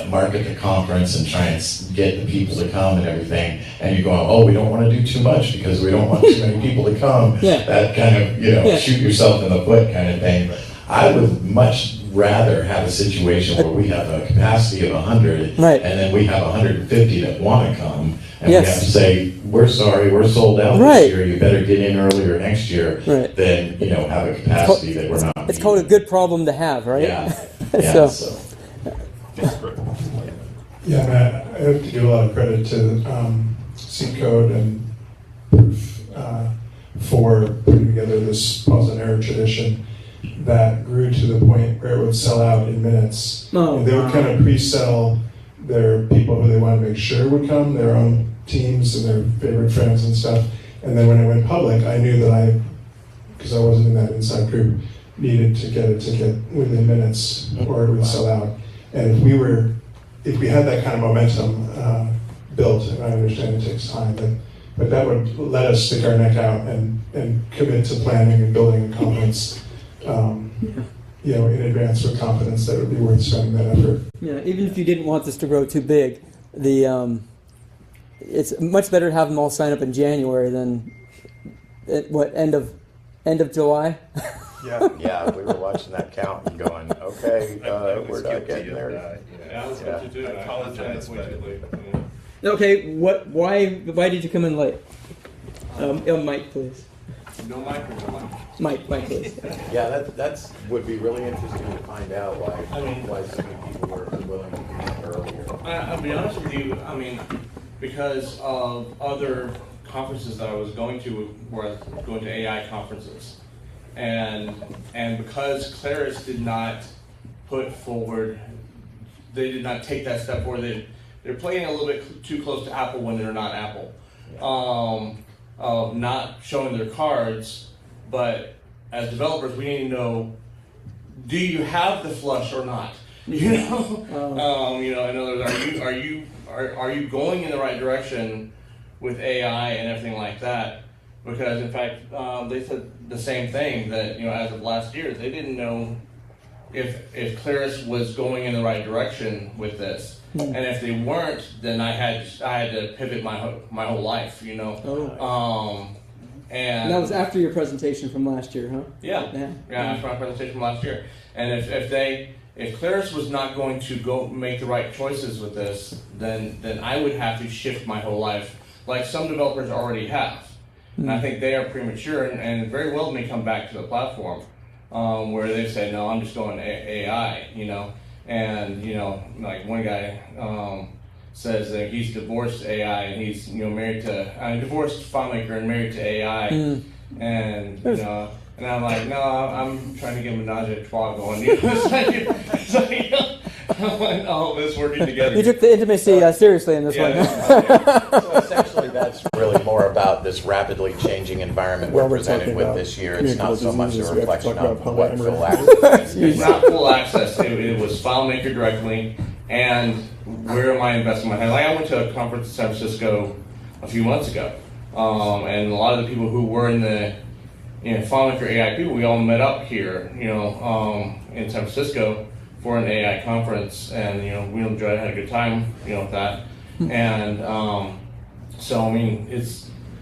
market the conference and try and get the people to come and everything, and you're going, oh, we don't want to do too much because we don't want too many people to come, that kind of, shoot yourself in the foot kind of thing. I would much rather have a situation where we have a capacity of 100, right, and then we have 150 that want to come, and we have to say, we're sorry, we're sold out right. this year, you better get in earlier next year, right. than, have a capacity that we're not. It's called a good problem to have, right? Yeah. So. Yeah, Matt, I have to give a lot of credit to C Code and Proof for putting together this pause and error tradition that grew to the point where it would sell out in minutes. Oh, they would kind of pre-sell their people who they wanted to make sure would come, their own teams and their favorite friends and stuff. And then when it went public, I knew that because I wasn't in that inside group, needed to get a ticket within minutes or it would sell out. And if we had that kind of momentum built, and I understand it takes time, but that would let us stick our neck out and commit to planning and building a conference, in advance with confidence that it would be worth spending that effort. Yeah, even if you didn't want this to grow too big, it's much better to have them all sign up in January than end of July. Yeah, we were watching that count and going, okay, we're not getting there. That's what you do. I apologize, but Okay, why did you come in late? Mike, please. No mic or no mic? Mike, please. Yeah, that's would be really interesting to find out why so many people were willing to come earlier. I'll be honest with you, because of other conferences that I was going to, where I was going to AI conferences. And because Claris did not put forward, they did not take that step forward. They're playing a little bit too close to Apple when they're not Apple. Not showing their cards, but as developers, we need to know: do you have the flush or not? In other words, are you going in the right direction with AI and everything like that? Because in fact, they said the same thing, that as of last year, they didn't know if Claris was going in the right direction with this, and if they weren't, then I had to pivot my whole life, And that was after your presentation from last year, huh? Yeah, after my presentation from last year. And if Claris was not going to go make the right choices with this, then I would have to shift my whole life, like some developers already have. And I think they are premature, and very well may come back to the platform where they say, no, I'm just going AI, and like one guy says that he's divorced AI and he's divorced FileMaker and married to AI, and And I'm like, no, I'm trying to get menage a trois going. It's like, I'm like, all this working together. You took the intimacy seriously in this one. So essentially, that's really more about this rapidly changing environment we're presented with this year. It's not so much a reflection of what full access is. It's not full access. It was FileMaker directly, and where am I investing my time? Like I went to a conference in San Francisco a few months ago, and a lot of the people who were in the FileMaker AI people, we all met up here, in San Francisco for an AI conference, and we enjoyed, had a good time, with that. And so I mean,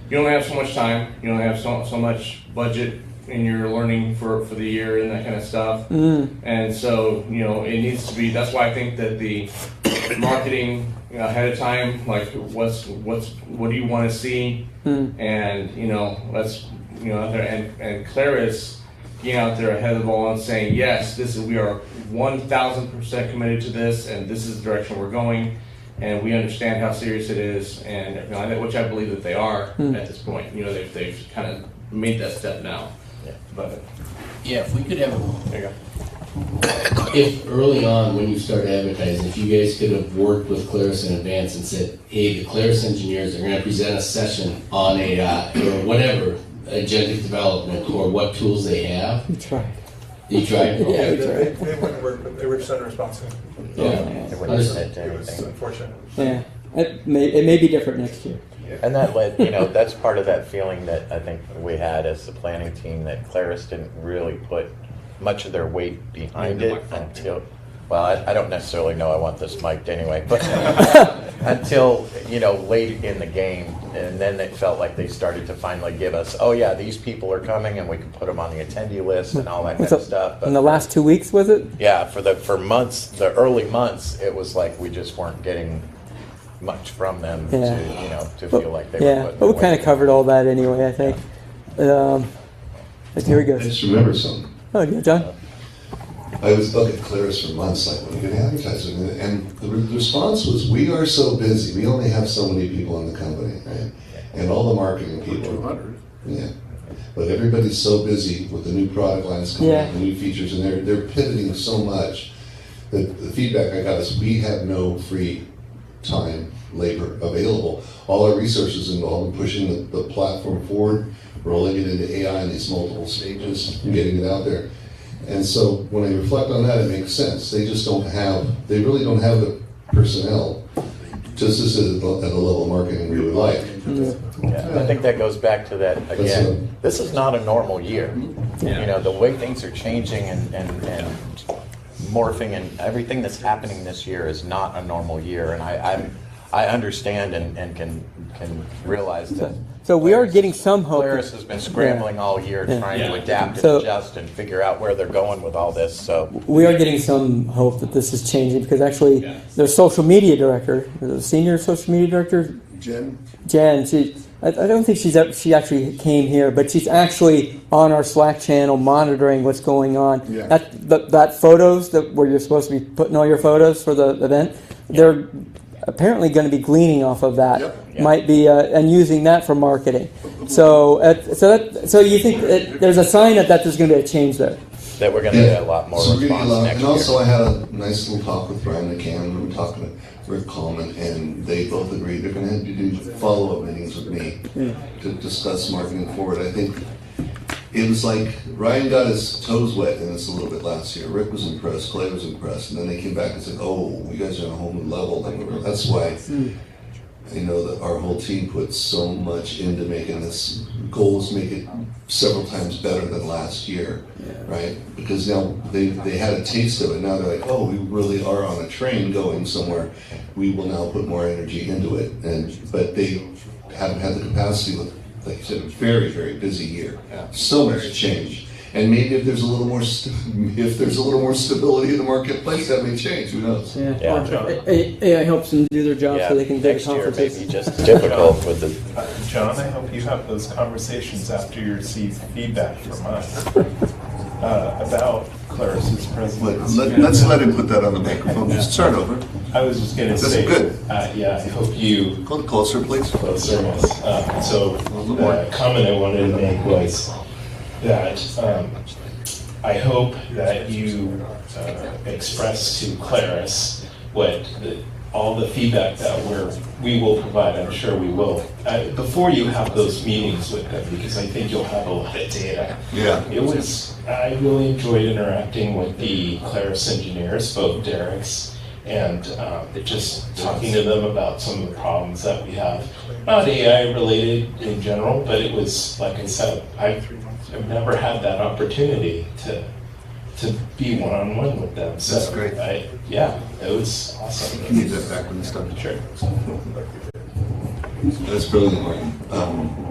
you only have so much time, you only have so much budget in your learning for the year and that kind of stuff. And so it needs to be. That's why I think that the marketing ahead of time, like what do you want to see, and let's out there and Claris getting out there ahead of the ball and saying yes, we are 1,000% committed to this, and this is the direction we're going, and we understand how serious it is, and which I believe that they are at this point. They've kind of made that step now. Yeah. But if we could have there you go. If early on when you start advertising, if you guys could have worked with Claris in advance and said, hey, the Claris engineers are going to present a session on AI or whatever, agentic development or what tools they have. We tried. You tried? Yeah, we tried. They wouldn't work, but they were just unresponsive. It wouldn't submit to It was anything. unfortunate. Yeah, it may be different next year. And that led, that's part of that feeling that I think we had as the planning team, that Claris didn't really put much of their weight behind it until, well, I don't necessarily know I want this mic'd anyway, but until, late in the game, and then it felt like they started to finally give us, oh yeah, these people are coming, and we can put them on the attendee list and all that kind of stuff. But in the last 2 weeks, was it? yeah, for months, the early months, it was like we just weren't getting much from them to feel like they were Yeah, putting but we their kind weight of covered all that anyway, I think. But here we go. I just remember something. Oh, yeah, John? I was bugging Claris for months, like, when are you going to advertise it? And the response was, we are so busy, we only have so many people in the company, right? And all the marketing people. 200. Yeah. But everybody's so busy with the new product lines coming out, the new features, and they're pivoting so much that the feedback I got is we have no free time, labor available. All our resources involved in pushing the platform forward, rolling it into AI in these multiple stages, and getting it out there. And so when I reflect on that, it makes sense. They really don't have the personnel just as at the level of marketing we would like. Yeah, I think that goes back to that again. This is not a normal year. The way things are changing and morphing, and everything that's happening this year is not a normal year. And I understand and can realize that. So we are getting some hope. Claris has been scrambling all year trying to adapt and adjust and figure out where they're going with all this. So we are getting some hope that this is changing, because actually their social media director, the senior social media director, Jen, I don't think she actually came here, but she's actually on our Slack channel monitoring what's going on. Yeah. That photos where you're supposed to be putting all your photos for the event, they're apparently going to be gleaning off of that, might be, and using that for marketing. So you think there's a sign that there's going to be a change there? That we're going to get a lot more response next year. And also I had a nice little talk with Brian McCann, we were talking to Rick Coleman, and they both agreed they're going to do follow-up meetings with me to discuss marketing forward. I think it was like Ryan got his toes wet in this a little bit last year. Rick was impressed, Clay was impressed, and then they came back and said, "Oh, you guys are on a whole new level." That's why that our whole team put so much into making this goals, make it several times better than last year, right? Because now they had a taste of it. Now they're like, "Oh, we really are on a train going somewhere. We will now put more energy into it." But they haven't had the capacity with, like you said, a very, very busy year. So much change. And maybe if there's a little more stability in the marketplace, that may change. Who knows? AI helps them do their job so they can get conferences. Next year may be just difficult with the. John, I hope you have those conversations after you receive feedback from us about Claris's presentation. Let's let him put that on the microphone. Just start over. I was just going to say, good. I hope you go closer, please. Closer. So the comment I wanted to make was, that I hope that you express to Claris all the feedback that we will provide. I'm sure we will before you have those meetings with them, because I think you'll have a lot of data. Yeah. I really enjoyed interacting with the Claris engineers, both Derek's, and just talking to them about some of the problems that we have. Not AI related in general, but it was, like I said, I've never had that opportunity to be one-on-one with them. So That's great. Yeah, it was awesome. You need that back when it's done. Sure. That's brilliant, Martin.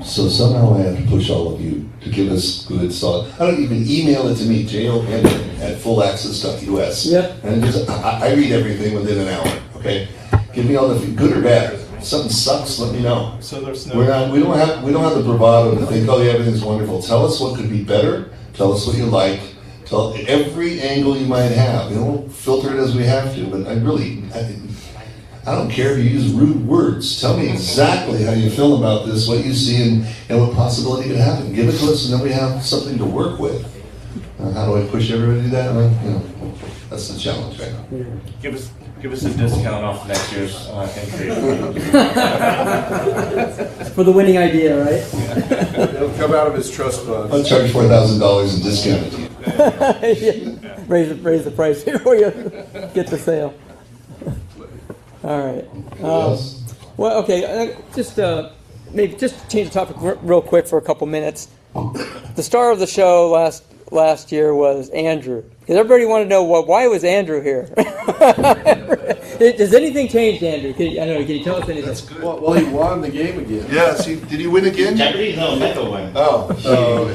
So somehow I have to push all of you to give us good thought. I don't even email it to me, JON@fullaccess.us. Yeah. And I read everything within an hour. Okay, give me all the good or bad. If something sucks, let me know. So there's no. We don't have the bravado to think, oh, yeah, everything's wonderful. Tell us what could be better. Tell us what you like. Tell every angle you might have. We'll filter it as we have to. But I don't care if you use rude words. Tell me exactly how you feel about this, what you see, and what possibility could happen. Give it to us, and then we have something to work with. How do I push everybody to do that? That's the challenge, right? Give us a discount off next year's entry. For the winning idea, right? It'll come out of his trust fund. I'll charge $4,000 in discount to you. Yeah. Raise the price before you get the sale. All right. Well, okay. Maybe just change the topic real quick for a couple minutes. The star of the show last year was Andrew, because everybody wanted to know why was Andrew here. Has anything changed, Andrew? Can you tell us anything? That's good. Well, he won the game again. Yes, did he win again? Jeopardy? No, Metal won. Oh,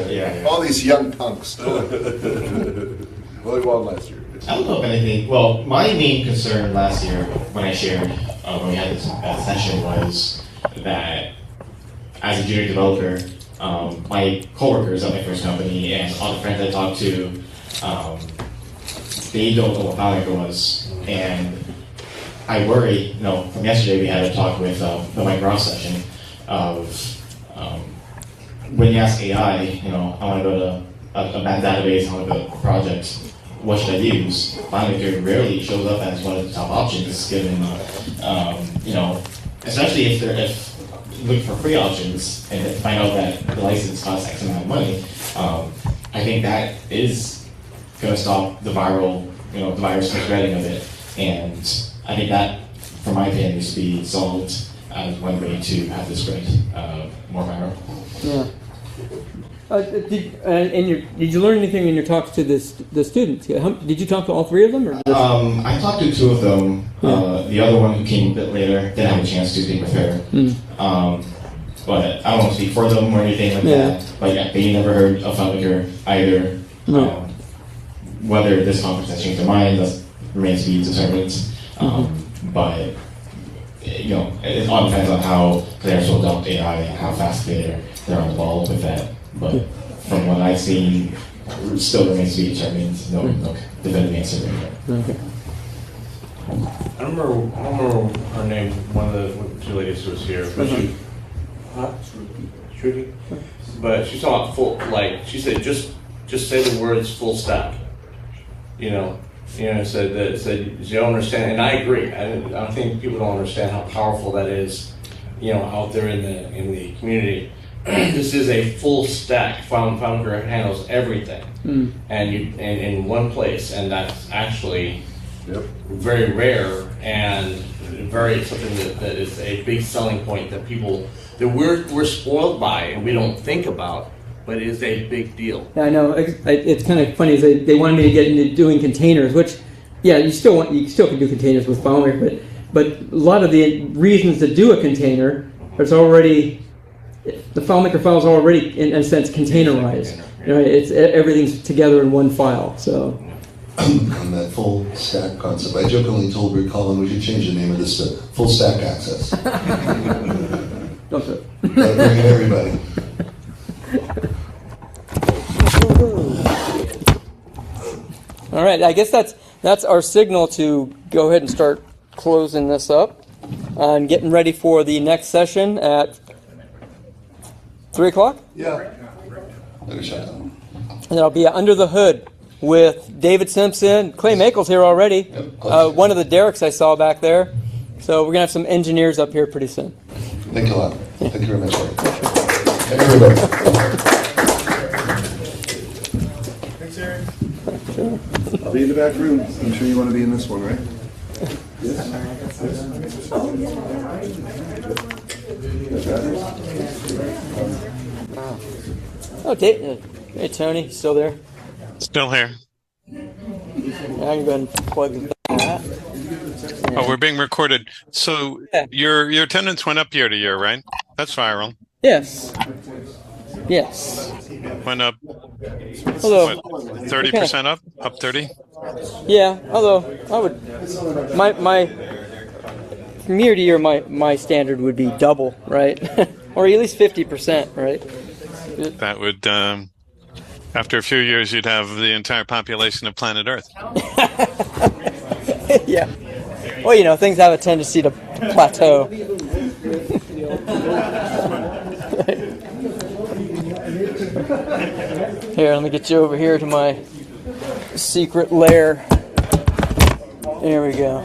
Yeah. all these young punks. Well, he won last year. I don't know if anything. Well, my main concern last year when I shared, when we had this session, was that as a junior developer, my coworkers at my first company and all the friends I talked to, they don't know what FileMaker was. And I worry, from yesterday we had a talk with the Mike Ross session of when you ask AI, I want to go to a bad database, I want to go to a project, what should I use? FileMaker rarely shows up as one of the top options, given, especially if you look for free options and find out that the license costs X amount of money. I think that is going to stop the virus spreading of it. And I think that, from my opinion, needs to be solved as one way to have this spread more viral. Yeah. Did you learn anything in your talks to the students? Did you talk to all three of them? Or just... I talked to two of them. The other one who came a bit later didn't have a chance to speak with her. But I don't want to speak for them or anything like that. Like, they never heard of FileMaker either. Whether this conference has changed their mind remains to be determined. But it all depends on how players will adopt AI and how fast they're on the ball with that. But from what I've seen, it still remains to be determined. No definitive answer right now. Okay. I don't remember her name. One of the two ladies who was here, but Shruti. But she's talking about full. Like she said, just say the words full stack. Said you don't understand, and I agree. I don't think people don't understand how powerful that is. Out there in the community. This is a full stack. FileMaker handles everything, and in one place, and that's actually very rare and very something that is a big selling point that we're spoiled by and we don't think about, but it is a big deal. Yeah, I know. It's kind of funny. They wanted me to get into doing containers, which, you still can do containers with FileMaker, but a lot of the reasons to do a container, there's already. The FileMaker file is already, in a sense, containerized. It's everything's together in one file. So, on that full stack concept, I jokingly told Rick Collin we should change the name of this to Full Stack Access. Don't do it. Bring in everybody. All right. I guess that's our signal to go ahead and start closing this up and getting ready for the next session at 3 o'clock? Yeah. Better shut down. And I'll be Under the Hood with David Simpson. Clay Makel's here already. One of the Derricks I saw back there. So we're going to have some engineers up here pretty soon. Thank you a lot. Thank you very much. Thank you, everybody. Thanks, Eric. I'll be in the back room. I'm sure you want to be in this one, right? Yes? Oh, hey, Tony, still there? Still here. Yeah, I can go ahead and plug that. Oh, we're being recorded. So Yeah. your attendance went up year to year, right? That's viral. Yes. Yes. Went up, Although, 30% up? Up 30? yeah, although I would, my from year to year, my standard would be double, right? Or at least 50%, right? That would, after a few years, you'd have the entire population of planet Earth. Yeah. Well, you know, things have a tendency to plateau. Here, let me get you over here to my secret lair. There we go.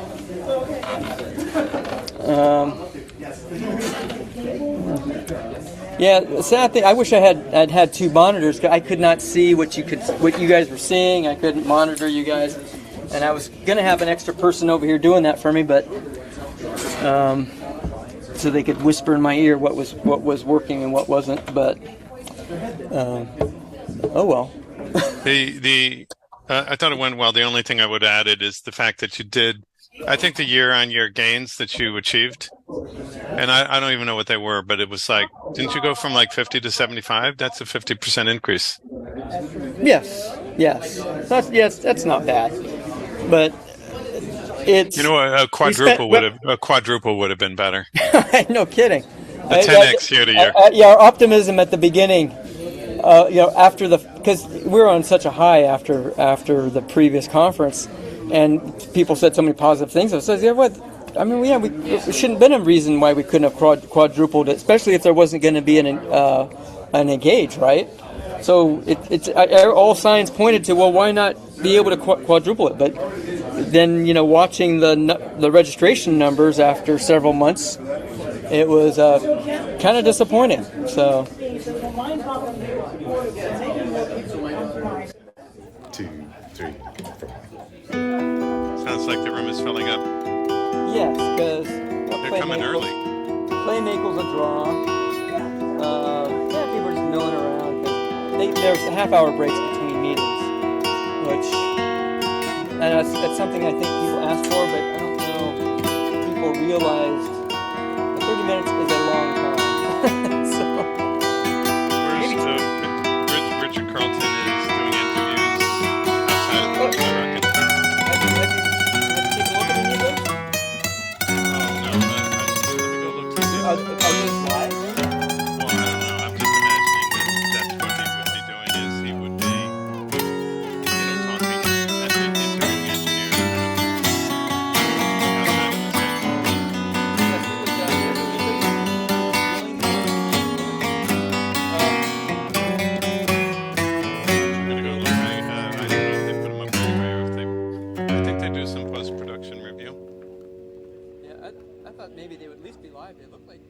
Yeah, the sad thing, I wish I'd had two monitors. I could not see what you guys were seeing. I couldn't monitor you guys, and I was gonna have an extra person over here doing that for me, but so they could whisper in my ear what was working and what wasn't. But oh well. I thought it went well. The only thing I would add is the fact that you did. I think the year-on-year gains that you achieved, and I don't even know what they were, but it was like, didn't you go from like 50 to 75? That's a 50% increase. Yes. That's not bad, but it's, you know, a quadruple would have been better. No kidding. A 10x year to year. Yeah, our optimism at the beginning, after because we were on such a high after the previous conference. And people said so many positive things. I said, yeah, what? I mean, yeah, we shouldn't have been a reason why we couldn't have quadrupled it, especially if there wasn't going to be an engage, right? So all signs pointed to, well, why not be able to quadruple it? But then, you know, watching the registration numbers after several months, it was kind of disappointing. So. 2, 3, 4. Sounds like the room is filling up. Yes, because they're coming early. FileMaker's a draw. Yeah, people are just milling around. There's half-hour breaks between meetings, and that's something I think people ask for, but I don't know if people realized that 30 minutes is a long time. So, where's Richard Carlton is doing interviews outside of the rocket. Are those live? Well, I don't know. I'm just imagining that's what he would be doing. Is he would be, talking and interviewing engineers outside of the I'm gonna go look. I don't know if they put them up anyway or if I think they do some post-production review. Yeah, I thought maybe they would at least be live. They look like.